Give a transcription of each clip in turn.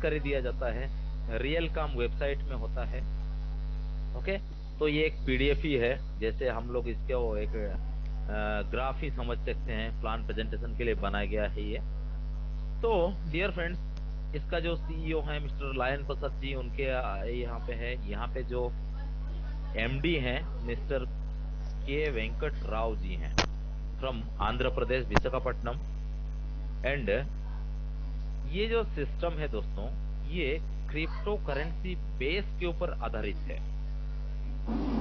जानकारी दिया जाता है, रियल काम वेबसाइट में होता है। ओके। तो ये एक पीडीएफ ही है, जैसे हम लोग इसके वो एक ग्राफ ही समझ सकते हैं, प्लान प्रेजेंटेशन के लिए बनाया गया है ये। तो डियर फ्रेंड्स, इसका जो सीईओ है मिस्टर लायन प्रसाद जी, उनके यहाँ पे है, यहाँ पे जो एमडी हैं मिस्टर के वेंकट राव जी हैं, फ्रॉम आंध्र प्रदेश विशाखापट्टनम। एंड ये जो सिस्टम है दोस्तों, ये क्रिप्टो करेंसी बेस के ऊपर आधारित है।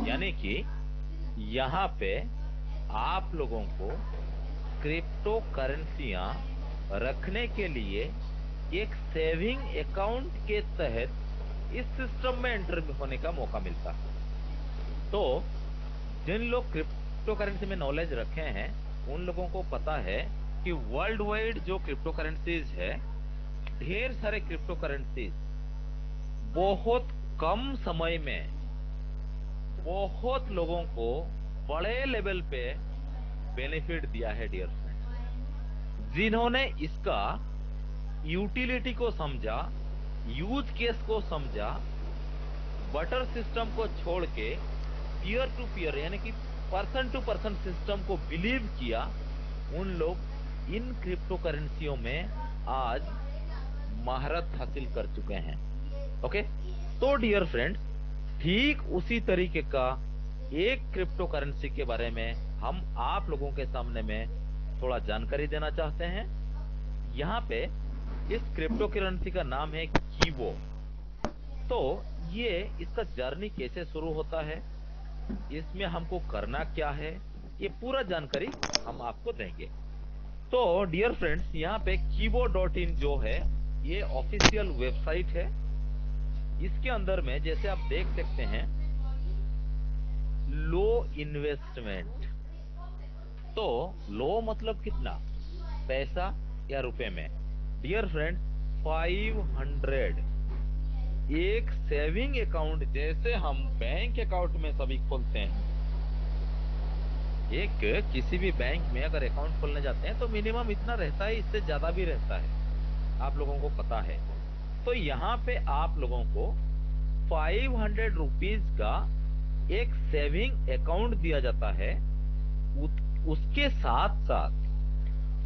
यानी कि यहाँ पे आप लोगों को क्रिप्टो करेंसियां रखने के लिए एक सेविंग अकाउंट के तहत इस सिस्टम में एंटर होने का मौका मिलता है। तो जिन लोग क्रिप्टो करेंसी में नॉलेज रखे हैं, उन लोगों को पता है कि वर्ल्ड वाइड जो क्रिप्टो करेंसीज है, ढेर सारे क्रिप्टो करेंसीज बहुत कम समय में बहुत लोगों को बड़े लेवल पे बेनिफिट दिया है डियर फ्रेंड्स। जिन्होंने इसका यूटिलिटी को समझा, यूज केस को समझा, बटर सिस्टम को छोड़ के पीयर टू पीयर यानी कि पर्सन टू पर्सन सिस्टम को बिलीव किया, उन लोग इन क्रिप्टो करेंसियों में आज महारत हासिल कर चुके हैं। ओके। तो डियर फ्रेंड्स, ठीक उसी तरीके का एक क्रिप्टो करेंसी के बारे में हम आप लोगों के सामने में थोड़ा जानकारी देना चाहते हैं। यहाँ पे इस क्रिप्टो करेंसी का नाम है कीवो। तो ये इसका जर्नी कैसे शुरू होता है, इसमें हमको करना क्या है, ये पूरा जानकारी हम आपको देंगे। तो डियर फ्रेंड्स, यहाँ पे kivo.in जो है, ये ऑफिशियल वेबसाइट है। इसके अंदर में जैसे आप देख सकते हैं, लो इन्वेस्टमेंट। तो लो मतलब कितना, पैसा या रुपए में। डियर फ्रेंड्स, 500 एक सेविंग अकाउंट, जैसे हम बैंक अकाउंट में सभी खोलते हैं, एक किसी भी बैंक में अगर अकाउंट खोलने जाते हैं तो मिनिमम इतना रहता है, इससे ज्यादा भी रहता है, आप लोगों को पता है। तो यहाँ पे आप लोगों को 500 रुपीज का एक सेविंग अकाउंट दिया जाता है। उसके साथ साथ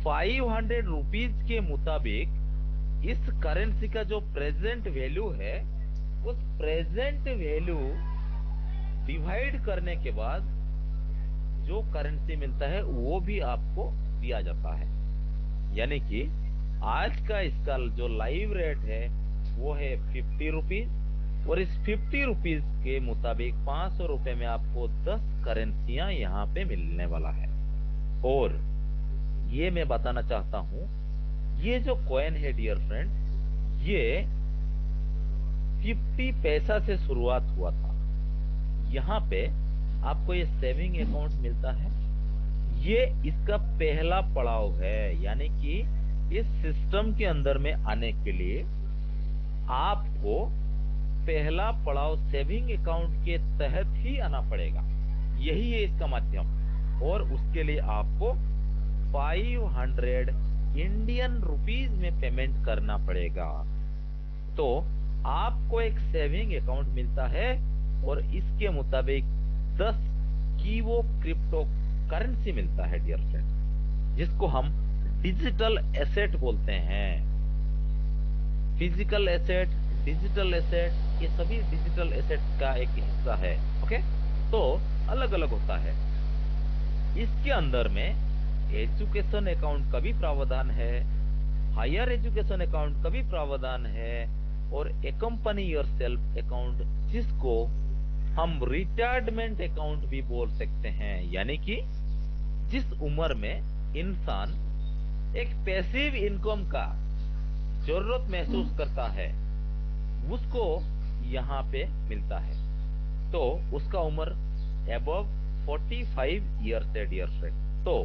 500 रुपीज के मुताबिक इस करेंसी का जो प्रेजेंट वैल्यू है, उस प्रेजेंट वैल्यू डिवाइड करने के बाद जो करेंसी मिलता है वो भी आपको दिया जाता है। यानी कि आज का इसका जो लाइव रेट है वो है 50 रुपीज, और इस 50 रुपीज के मुताबिक 500 रुपए में आपको 10 करेंसियां यहाँ पे मिलने वाला है। और ये मैं बताना चाहता हूं, ये जो कॉइन है डियर फ्रेंड, ये 50 पैसा से शुरुआत हुआ था। यहाँ पे आपको ये सेविंग अकाउंट मिलता है, ये इसका पहला पड़ाव है। यानी कि इस सिस्टम के अंदर में आने के लिए आपको पहला पड़ाव सेविंग अकाउंट के तहत ही आना पड़ेगा, यही है इसका माध्यम। और उसके लिए आपको 500 इंडियन रुपीज में पेमेंट करना पड़ेगा। तो आपको एक सेविंग अकाउंट मिलता है और इसके मुताबिक 10 कीवो क्रिप्टो करेंसी मिलता है डियर फ्रेंड, जिसको हम डिजिटल एसेट बोलते हैं। फिजिकल एसेट, डिजिटल एसेट, ये सभी डिजिटल एसेट का एक हिस्सा है। ओके। तो अलग अलग होता है। इसके अंदर में एजुकेशन अकाउंट का भी प्रावधान है, हायर एजुकेशन अकाउंट का भी प्रावधान है, और एक्कम्पनी योरसेल्फ अकाउंट, जिसको हम रिटायरमेंट अकाउंट भी बोल सकते हैं। यानी कि जिस उम्र में इंसान एक पैसिव इनकम का जरूरत महसूस करता है, उसको यहाँ पे मिलता है। तो उसका उम्र अबव 45 ईयर्स है डियर फ्रेंड। तो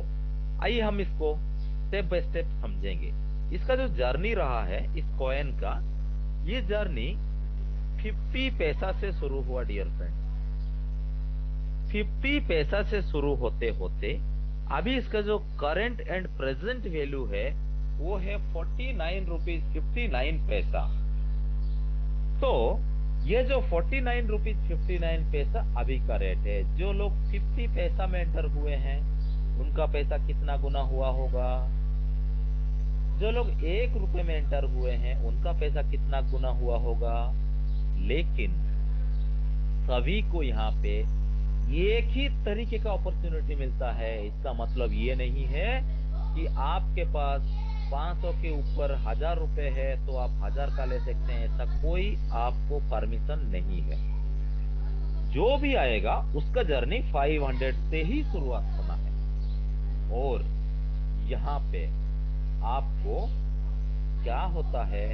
आइए हम इसको स्टेप बाय स्टेप समझेंगे। इसका जो जर्नी रहा है इस कॉइन का, ये जर्नी 50 पैसा से शुरू हुआ डियर फ्रेंड। 50 पैसा से शुरू होते होते अभी इसका जो करंट एंड प्रेजेंट वैल्यू है वो है 49 रुपीज 59 पैसा। तो ये जो 49 रुपीज 59 पैसा अभी का रेट है, जो लोग 50 पैसा में एंटर हुए हैं उनका पैसा कितना गुना हुआ होगा, जो लोग 1 रुपए में एंटर हुए हैं उनका पैसा कितना गुना हुआ होगा। लेकिन सभी को यहाँ पे एक ही तरीके का अपॉर्चुनिटी मिलता है। इसका मतलब ये नहीं है कि आपके पास 500 के ऊपर 1000 रुपए है तो आप 1000 का ले सकते हैं, ऐसा कोई आपको परमिशन नहीं है। जो भी आएगा उसका जर्नी 500 से ही शुरुआत होना है। और यहाँ पे आपको क्या होता है,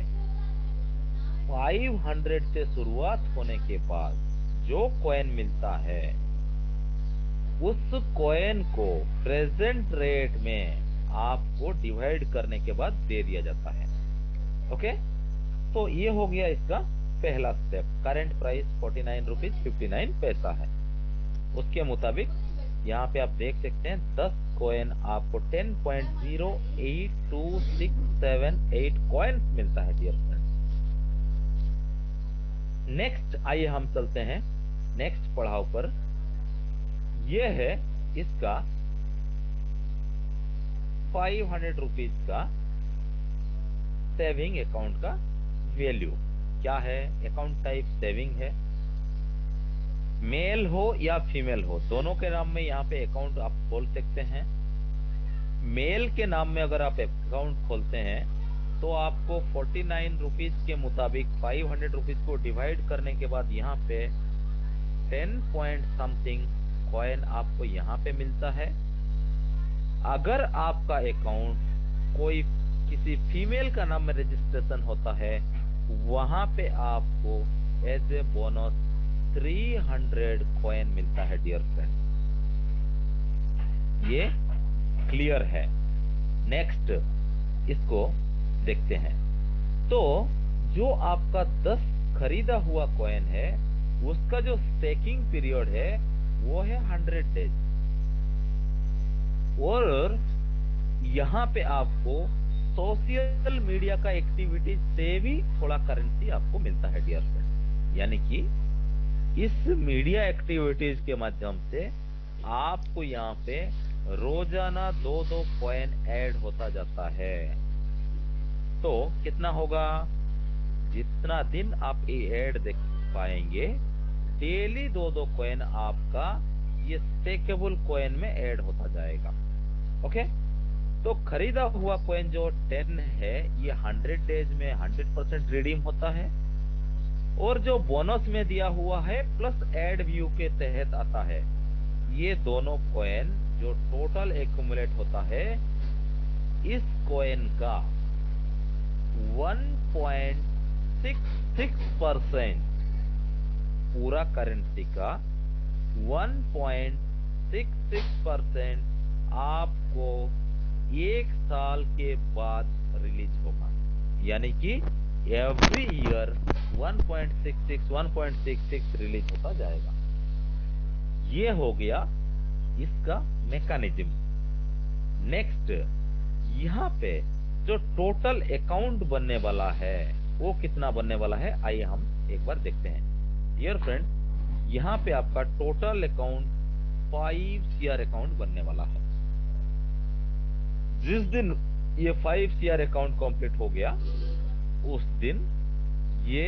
500 से शुरुआत होने के बाद जो कॉइन मिलता है उस कॉइन को प्रेजेंट रेट में आपको डिवाइड करने के बाद दे दिया जाता है। ओके, तो ये हो गया इसका पहला स्टेप। करंट प्राइस 49 रुपीज 59 पैसा है। उसके मुताबिक यहाँ पे आप देख सकते हैं 10 कॉइन आपको 10.082678 कॉइन्स मिलता है डियर फ्रेंड्स। नेक्स्ट आइए हम चलते हैं नेक्स्ट पड़ाव पर। यह है इसका 500 रुपीज का सेविंग अकाउंट का वैल्यू क्या है। अकाउंट टाइप सेविंग है, मेल हो या फीमेल हो दोनों के नाम में यहाँ पे अकाउंट आप खोल सकते हैं। मेल के नाम में अगर आप अकाउंट खोलते हैं तो आपको 49 रुपीज के मुताबिक 500 रुपीज को डिवाइड करने के बाद यहाँ पे 10 पॉइंट समथिंग कॉइन आपको यहाँ पे मिलता है। अगर आपका अकाउंट कोई किसी फीमेल का नाम में रजिस्ट्रेशन होता है वहां पे आपको एज ए बोनस 300 कॉइन मिलता है डियर फ्रेंड। ये क्लियर है। नेक्स्ट इसको देखते हैं। तो जो आपका 10 खरीदा हुआ कॉइन है उसका जो स्टेकिंग पीरियड है वो है 100 डेज। और यहाँ पे आपको सोशल मीडिया का एक्टिविटी से भी थोड़ा करेंसी आपको मिलता है डियर फ्रेंड। यानी कि इस मीडिया एक्टिविटीज के माध्यम से आपको यहाँ पे रोजाना 2-2 कॉइन ऐड होता जाता है। तो कितना होगा, जितना दिन आप ये ऐड देख पाएंगे डेली 2-2 कॉइन आपका ये स्टेकेबल कॉइन में ऐड होता जाएगा। ओके, तो खरीदा हुआ कॉइन जो 10 है ये 100 डेज में 100% रिडीम होता है। और जो बोनस में दिया हुआ है प्लस एड व्यू के तहत आता है, ये दोनों कॉइन जो टोटल एक्यूमुलेट होता है इस कॉइन का 1.66% पूरा करेंसी का 1.66% आपको 1 साल के बाद रिलीज होगा। यानी कि एवरी ईयर 1.66 रिलीज होता जाएगा। ये हो गया इसका मैकेनिज्म। नेक्स्ट यहाँ पे जो टोटल अकाउंट बनने वाला है वो कितना बनने वाला है, आइए हम एक बार देखते हैं। डियर फ्रेंड, यहाँ पे आपका टोटल अकाउंट 5 CR अकाउंट बनने वाला है। जिस दिन ये 5 CR अकाउंट कंप्लीट हो गया उस दिन ये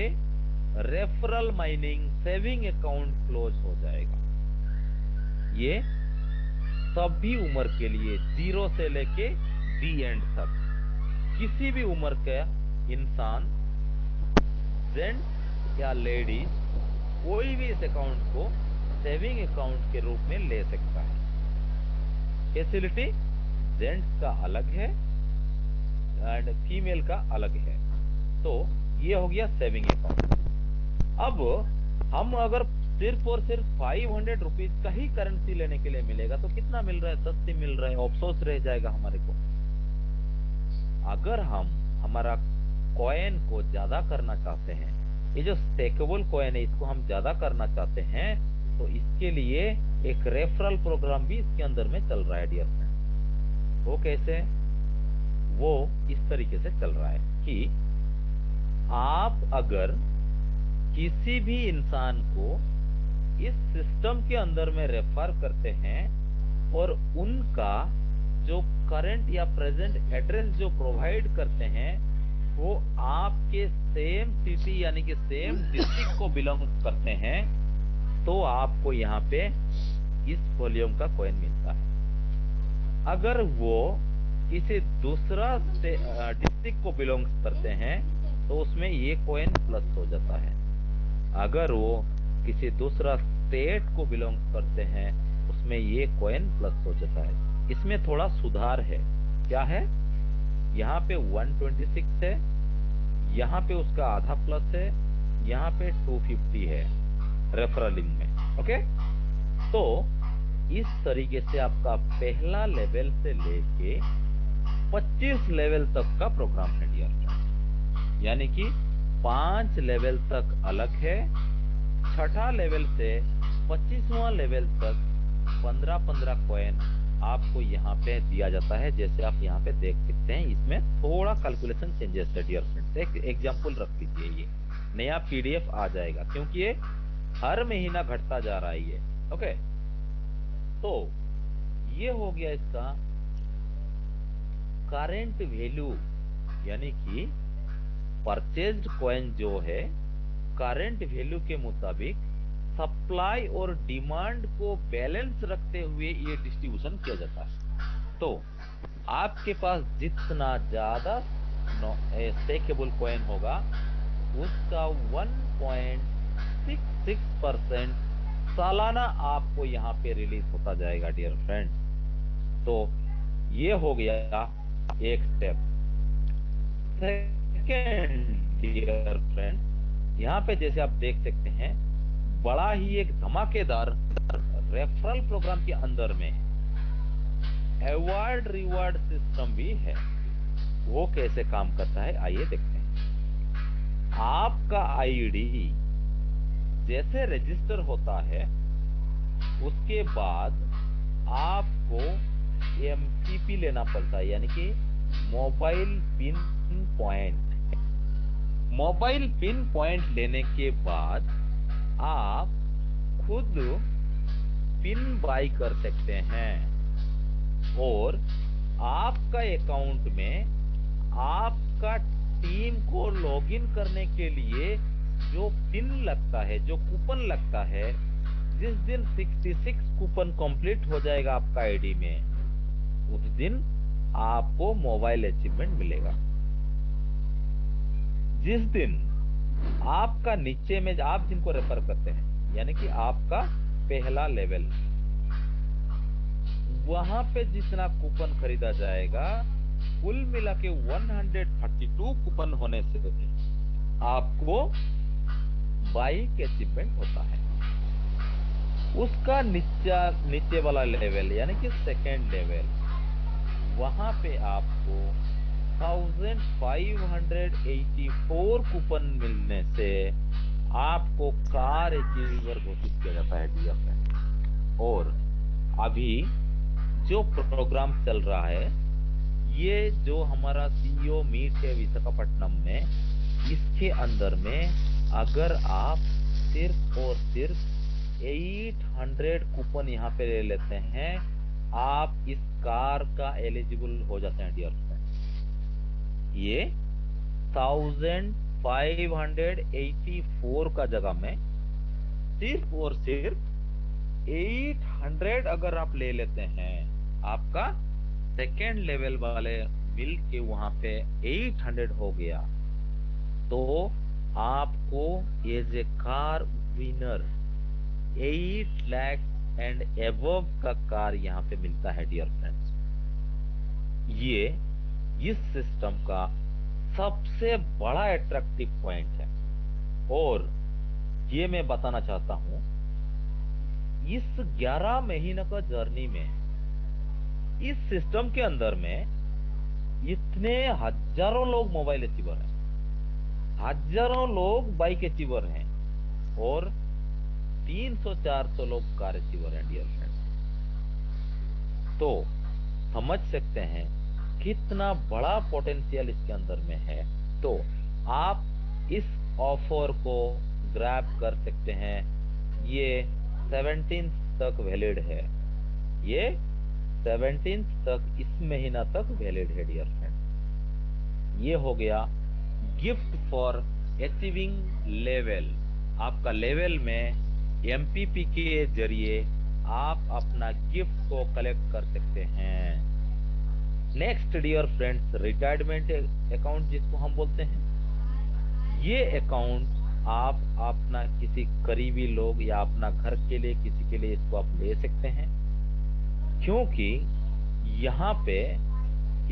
referral mining saving account close हो जाएगा। ये सभी उम्र के लिए 0 से लेके दी एंड तक किसी भी उम्र का इंसान, जेंट्स या लेडीज, कोई भी इस अकाउंट को सेविंग अकाउंट के रूप में ले सकता है। फैसिलिटी जेंट्स का अलग है एंड फीमेल का अलग है। तो ये हो गया सेविंग अकाउंट। अब हम अगर सिर्फ और सिर्फ 500 रुपीज का ही करेंसी लेने के लिए मिलेगा तो कितना मिल रहा है, सस्ती मिल रहा है, अफसोस रह जाएगा हमारे को। अगर हम हमारा कॉइन को ज्यादा करना चाहते हैं, ये जो स्टेकेबल कॉइन है इसको हम ज्यादा करना चाहते हैं, तो इसके लिए एक रेफरल प्रोग्राम भी इसके अंदर में चल रहा है डियर फ्रेंड। वो कैसे, वो इस तरीके से चल रहा है कि आप अगर किसी भी इंसान को इस सिस्टम के अंदर में रेफर करते हैं और उनका जो करंट या प्रेजेंट एड्रेस जो प्रोवाइड करते हैं वो आपके सेम सिटी यानी कि सेम डिस्ट्रिक्ट को बिलोंग करते हैं, तो आपको यहाँ पे इस वॉल्यूम का कॉइन मिलता है। अगर वो किसी दूसरा डिस्ट्रिक्ट को बिलोंग करते हैं तो उसमें ये कॉइन प्लस हो जाता है। अगर वो किसी दूसरा स्टेट को बिलोंग करते हैं उसमें ये कॉइन प्लस हो जाता है। इसमें थोड़ा सुधार है। क्या है? यहाँ पे 126 है, यहाँ पे उसका आधा प्लस है, यहाँ पे 250 है रेफरलिंग में। ओके, तो इस तरीके से आपका पहला लेवल से लेके 25 लेवल तक का प्रोग्राम है डियर फ्रेंड, यानी कि 5 लेवल तक अलग है, छठा लेवल से 25वां लेवल तक 15-15 कॉइन आपको यहाँ पे दिया जाता है। जैसे आप यहाँ पे देख सकते हैं, इसमें थोड़ा कैलकुलेशन चेंजेस है डियर फ्रेंड्स। एक एग्जांपल रख लीजिए, ये नया पीडीएफ आ जाएगा क्योंकि ये हर महीना घटता जा रहा है ये। ओके, तो ये हो गया इसका करेंट वैल्यू, यानी कि परचेज्ड कॉइन जो है करेंट वैल्यू के मुताबिक सप्लाई और डिमांड को बैलेंस रखते हुए ये डिस्ट्रीब्यूशन किया जाता है। तो आपके पास जितना ज्यादा स्टेकेबल कॉइन होगा उसका 1.66% सालाना आपको यहाँ पे रिलीज होता जाएगा डियर फ्रेंड। तो ये हो गया एक स्टेप। सेकेंड डियर फ्रेंड, यहाँ पे जैसे आप देख सकते हैं बड़ा ही एक धमाकेदार रेफरल प्रोग्राम के अंदर में अवार्ड रिवार्ड सिस्टम भी है। वो कैसे काम करता है आइए देखते हैं। आपका आईडी जैसे रजिस्टर होता है उसके बाद आपको एमपीपी लेना पड़ता है, यानी कि mobile pin point. Mobile pin point लेने के बाद आप खुद पिन बाई कर सकते हैं और आपका अकाउंट में आपका टीम को लॉगिन करने के लिए जो पिन लगता है, जो कूपन लगता है, जिस दिन 66 कूपन कंप्लीट हो जाएगा आपका आईडी में, उस दिन आपको मोबाइल अचीवमेंट मिलेगा। जिस दिन आपका नीचे में आप जिनको रेफर करते हैं, यानी कि आपका पहला लेवल, वहां पे जितना कूपन खरीदा जाएगा कुल मिला के 132 कूपन होने से आपको बाइक अचीवमेंट होता है। उसका नीचे वाला लेवल यानी कि सेकेंड लेवल, वहां पे आपको 1584 कूपन मिलने से आपको कार अचीवर घोषित किया जाता है डियर फ्रेंड। और अभी जो प्रोग्राम चल रहा है, ये जो हमारा सीईओ मीट है विशाखापट्टनम में, इसके अंदर में अगर आप सिर्फ और सिर्फ 800 कूपन यहाँ पे ले लेते हैं, आप इस कार का एलिजिबल हो जाते हैं डियर फ्रेंड। ये 1584 का जगह में सिर्फ और सिर्फ 800 अगर आप ले लेते हैं, आपका सेकेंड लेवल वाले मिल के वहां पे 800 हो गया, तो आपको as a car winner 8 lakh and above का कार यहाँ पे मिलता है डियर फ्रेंड्स। ये इस सिस्टम का सबसे बड़ा अट्रैक्टिव पॉइंट है। और ये मैं बताना चाहता हूं, इस 11 महीने का जर्नी में इस सिस्टम के अंदर में इतने हजारों लोग मोबाइल अचीवर हैं, हजारों लोग बाइक अचीवर हैं और 300-400 लोग कार अचीवर हैं डियर फ्रेंड्स। तो समझ सकते हैं कितना बड़ा पोटेंशियल इसके अंदर में है। तो आप इस ऑफर को ग्रैब कर सकते हैं। ये 17 तक वैलिड है। ये 17 तक, इस महीना तक वैलिड है डियर फ्रेंड। ये हो गया गिफ्ट फॉर अचीविंग लेवल। आपका लेवल में एमपीपी के जरिए आप अपना गिफ्ट को कलेक्ट कर सकते हैं। Next dear friends, retirement account जिसको हम बोलते हैं, ये अकाउंट आप अपना किसी करीबी लोग या अपना घर के लिए, किसी के लिए इसको आप ले सकते हैं, क्योंकि यहाँ पे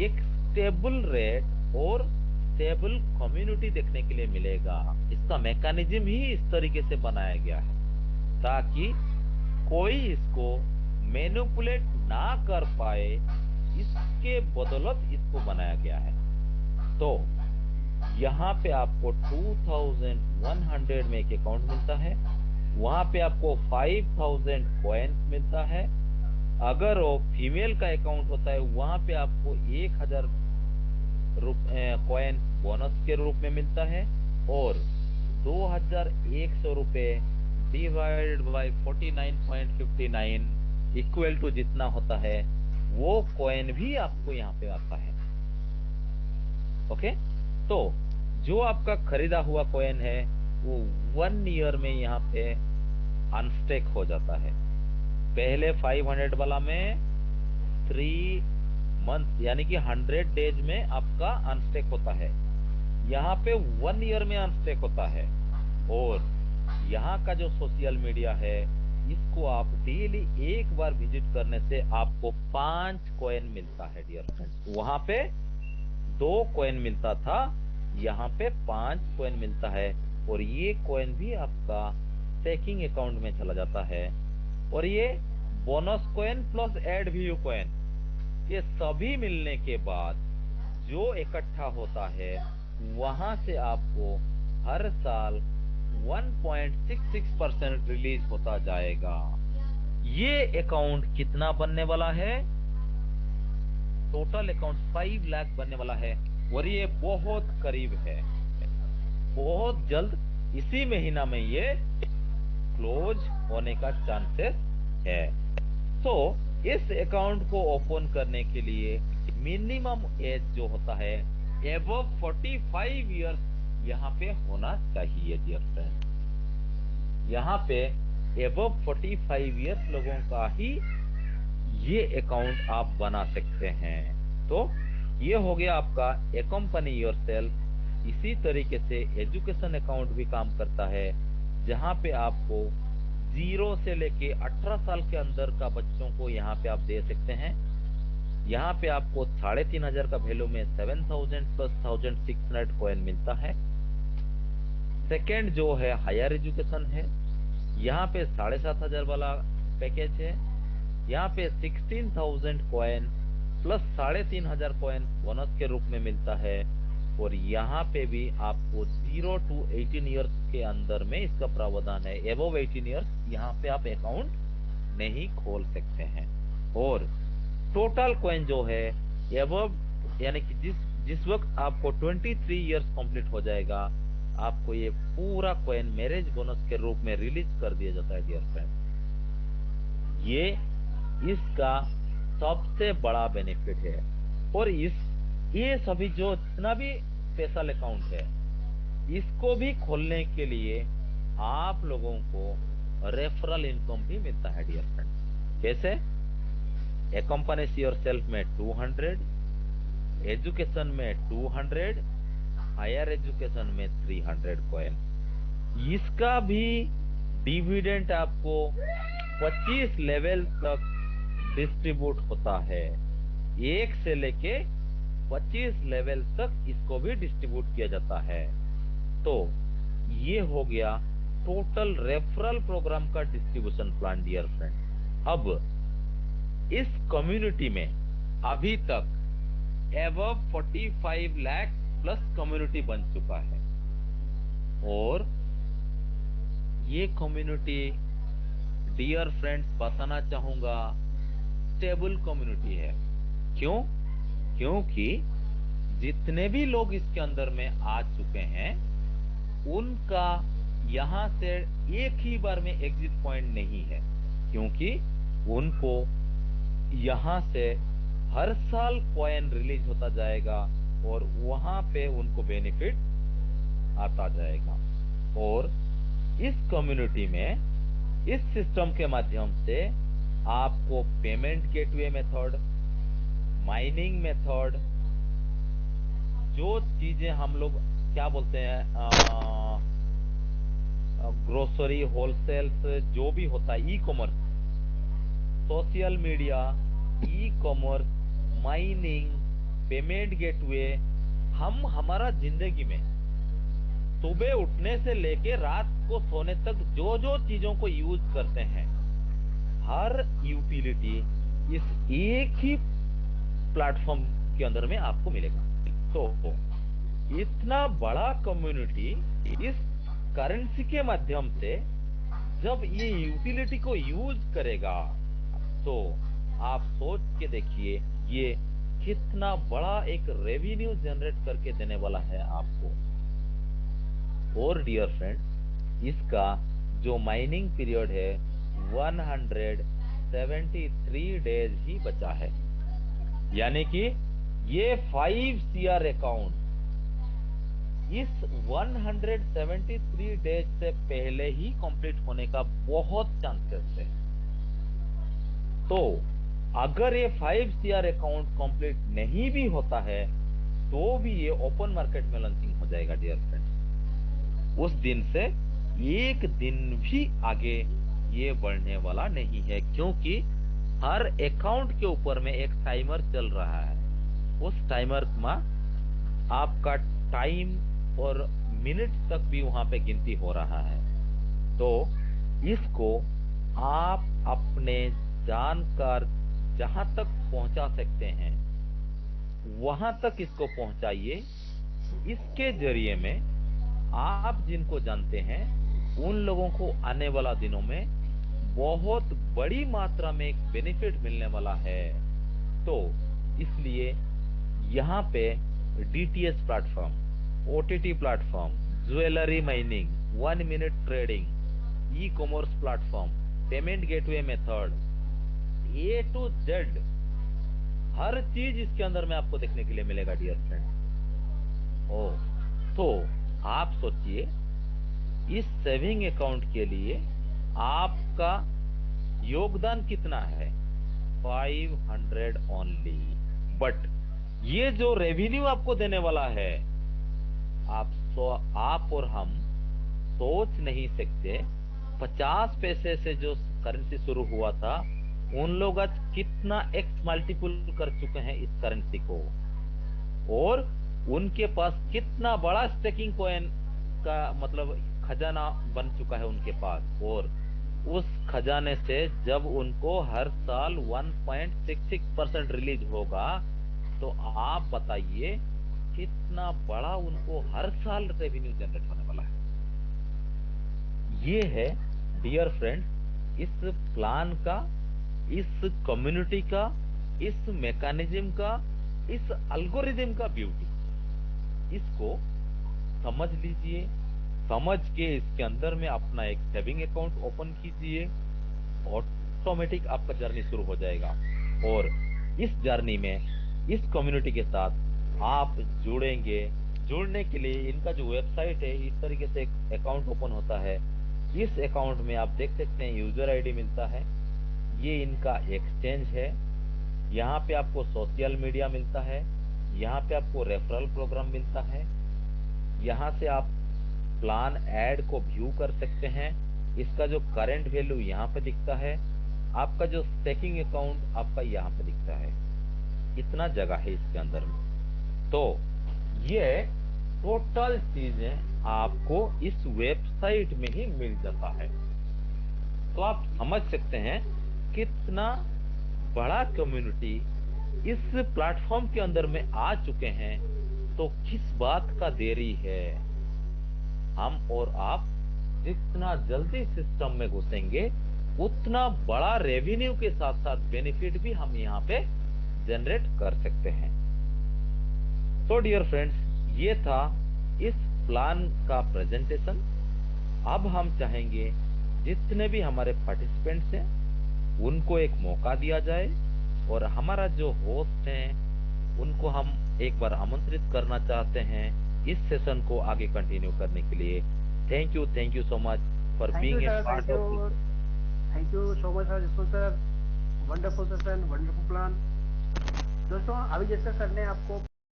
एक स्टेबल रेट और स्टेबल कम्युनिटी देखने के लिए मिलेगा। इसका मैकेनिज्म ही इस तरीके से बनाया गया है ताकि कोई इसको मैनिपुलेट ना कर पाए, इसके बदौलत इसको बनाया गया है। तो यहाँ पे आपको 2100 में एक अकाउंट मिलता है, वहां पे आपको 5000 कॉइन्स मिलता है। अगर वो फीमेल का अकाउंट होता है, वहां पे आपको 1000 कॉइन बोनस के रूप में मिलता है, और 2100 रुपए डिवाइडेड बाय 49.59 इक्वल टू जितना होता है, वो कॉइन भी आपको यहाँ पे आता है। ओके, तो जो आपका खरीदा हुआ कॉइन है वो 1 ईयर में यहाँ पे अनस्टेक हो जाता है। पहले 500 वाला में 3 मंथ यानी कि 100 डेज में आपका अनस्टेक होता है, यहाँ पे 1 ईयर में अनस्टेक होता है। और यहाँ का जो सोशल मीडिया है, इसको आप डेली एक बार विजिट करने से आपको 5 कॉइन मिलता है डियर फ्रेंड्स। वहां पे 2 कॉइन मिलता था, यहाँ पे 5 कॉइन मिलता है, और ये कॉइन भी आपका स्टेकिंग अकाउंट में चला जाता है। और ये bonus coin plus add value coin, ये सभी मिलने के बाद जो इकट्ठा होता है, वहां से आपको हर साल 1.66% रिलीज होता जाएगा। ये अकाउंट कितना बनने वाला है? टोटल अकाउंट 5 लाख बनने वाला है, और ये बहुत करीब है, बहुत जल्द इसी महीना में ये क्लोज होने का चांसेस है। तो इस अकाउंट को ओपन करने के लिए मिनिमम एज जो होता है एबव 45 इयर्स यहाँ पे होना चाहिए डियर फ्रेंड। यहाँ पे एबव 45 इयर्स लोगों का ही ये अकाउंट आप बना सकते हैं। तो ये हो गया आपका अकम्पनी योरसेल्फ। इसी तरीके से एजुकेशन अकाउंट भी काम करता है, जहाँ पे आपको 0 से लेके 18 साल के अंदर का बच्चों को यहाँ पे आप दे सकते हैं। यहाँ पे आपको 3500 का वैल्यू में 7000 प्लस 1600 कॉइन मिलता है। सेकेंड जो है हायर एजुकेशन है, यहाँ पे 7500 वाला पैकेज है। यहाँ पे 16000 कॉइन प्लस 3500 कॉइन बोनस के रूप में मिलता है। और यहाँ पे भी आपको 0 to 18 इयर्स के अंदर में इसका प्रावधान है। एबव 18 इयर्स यहाँ पे आप अकाउंट नहीं खोल सकते हैं। और टोटल कॉइन जो है एबव, यानी कि जिस वक्त आपको 23 इयर्स कंप्लीट हो जाएगा, आपको ये पूरा कॉइन मैरिज बोनस के रूप में रिलीज कर दिया जाता है डियर फ्रेंड। ये इसका सबसे बड़ा बेनिफिट है। और ये सभी जो जितना भी स्पेशल अकाउंट है, इसको भी खोलने के लिए आप लोगों को रेफरल इनकम भी मिलता है डियर फ्रेंड। कैसे? अकम्पनीज योरसेल्फ में 200, एजुकेशन में 200, हायर एजुकेशन में 300 कॉइन। इसका भी डिविडेंड आपको 25 लेवल तक डिस्ट्रीब्यूट होता है। 1 से लेके 25 लेवल तक इसको भी डिस्ट्रीब्यूट किया जाता है। तो ये हो गया टोटल रेफरल प्रोग्राम का डिस्ट्रीब्यूशन प्लान डियर फ्रेंड। अब इस कम्युनिटी में अभी तक एबव 45 लाख प्लस कम्युनिटी बन चुका है। और ये कम्युनिटी डियर फ्रेंड्स बताना चाहूंगा स्टेबल कम्युनिटी है। क्यों? क्योंकि जितने भी लोग इसके अंदर में आ चुके हैं, उनका यहाँ से एक ही बार में एग्जिट पॉइंट नहीं है, क्योंकि उनको यहाँ से हर साल कॉइन रिलीज होता जाएगा और वहां पे उनको बेनिफिट आता जाएगा। और इस कम्युनिटी में इस सिस्टम के माध्यम से आपको payment gateway method, mining method, जो चीजें हम लोग क्या बोलते हैं, ग्रोसरी होलसेल्स, जो भी होता है, e commerce, social media, e commerce, mining, payment gateway, हम हमारा जिंदगी में सुबह उठने से लेके रात को सोने तक जो जो चीजों को यूज करते हैं, हर यूटिलिटी इस एक ही प्लेटफॉर्म के अंदर में आपको मिलेगा। तो इतना बड़ा कम्युनिटी इस करेंसी के माध्यम से जब ये यूटिलिटी को यूज करेगा, तो आप सोच के देखिए ये कितना बड़ा एक रेवेन्यू जनरेट करके देने वाला है आपको। और डियर फ्रेंड, इसका जो माइनिंग पीरियड है 173 डेज ही बचा है, यानी कि ये 5 CR अकाउंट इस 173 डेज से पहले ही कंप्लीट होने का बहुत चांसेस है। तो अगर ये 5 CR अकाउंट कंप्लीट नहीं भी होता है तो भी ये ओपन मार्केट में लॉन्चिंग हो जाएगा डियर फ्रेंड्स। उस दिन से एक दिन भी आगे ये बढ़ने वाला नहीं है, क्योंकि हर अकाउंट के ऊपर में एक टाइमर चल रहा है। उस टाइमर में आपका टाइम और मिनट तक भी वहां पे गिनती हो रहा है। तो इसको आप अपने जानकार जहां तक पहुंचा सकते हैं वहां तक इसको पहुंचाइए। इसके जरिए में आप जिनको जानते हैं उन लोगों को आने वाला दिनों में बहुत बड़ी मात्रा में एक बेनिफिट मिलने वाला है। तो इसलिए यहाँ पे DTS platform, OTT platform, jewellery mining, 1 minute trading, e commerce platform, payment gateway method, A to Z हर चीज इसके अंदर में आपको देखने के लिए मिलेगा डियर फ्रेंड। ओ तो आप सोचिए, इस सेविंग अकाउंट के लिए आपका योगदान कितना है? 500 ओनली। बट ये जो रेवेन्यू आपको देने वाला है, आप और हम सोच नहीं सकते। 50 पैसे से जो करेंसी शुरू हुआ था, उन लोग आज कितना एक्स मल्टीपल कर चुके हैं इस करेंसी को, और उनके पास कितना बड़ा स्टेकिंग कॉइन का मतलब खजाना बन चुका है उनके पास। और उस खजाने से जब उनको हर साल 1.66% रिलीज होगा, तो आप बताइए कितना बड़ा उनको हर साल रेवेन्यू जनरेट होने वाला है। ये है डियर फ्रेंड्स इस प्लान का, इस कम्युनिटी का, इस मैकेनिज्म का, इस एल्गोरिदम का ब्यूटी। इसको समझ लीजिए, समझ के इसके अंदर में अपना एक सेविंग अकाउंट ओपन कीजिए, ऑटोमेटिक आपका जर्नी शुरू हो जाएगा। और इस जर्नी में इस कम्युनिटी के साथ आप जुड़ेंगे। जुड़ने के लिए इनका जो वेबसाइट है, इस तरीके से एक अकाउंट ओपन होता है। इस अकाउंट में आप देख सकते हैं यूजर आईडी मिलता है, ये इनका एक्सचेंज है, यहाँ पे आपको सोशल मीडिया मिलता है, यहाँ पे आपको रेफरल प्रोग्राम मिलता है, यहाँ से आप प्लान ऐड को व्यू कर सकते हैं। इसका जो करंट वैल्यू यहाँ पे दिखता है, आपका जो स्टेकिंग अकाउंट आपका यहाँ पे दिखता है। इतना जगह है इसके अंदर में। तो ये टोटल चीजें आपको इस वेबसाइट में ही मिल जाता है। तो आप समझ सकते हैं कितना बड़ा कम्युनिटी इस प्लेटफॉर्म के अंदर में आ चुके हैं। तो किस बात का देरी है? हम और आप जितना जल्दी सिस्टम में घुसेंगे, उतना बड़ा रेवेन्यू के साथ साथ बेनिफिट भी हम यहाँ पे जनरेट कर सकते हैं। तो डियर फ्रेंड्स, ये था इस प्लान का प्रेजेंटेशन। अब हम चाहेंगे जितने भी हमारे पार्टिसिपेंट्स हैं उनको एक मौका दिया जाए, और हमारा जो होस्ट हैं उनको हम एक बार आमंत्रित करना चाहते हैं इस सेशन को आगे कंटिन्यू करने के लिए। Thank you so much for thank you being a sir, part of this. Thank you so much sir, जिसको sir wonderful session, wonderful plan. दोस्तों अभी जैसे सर ने आपको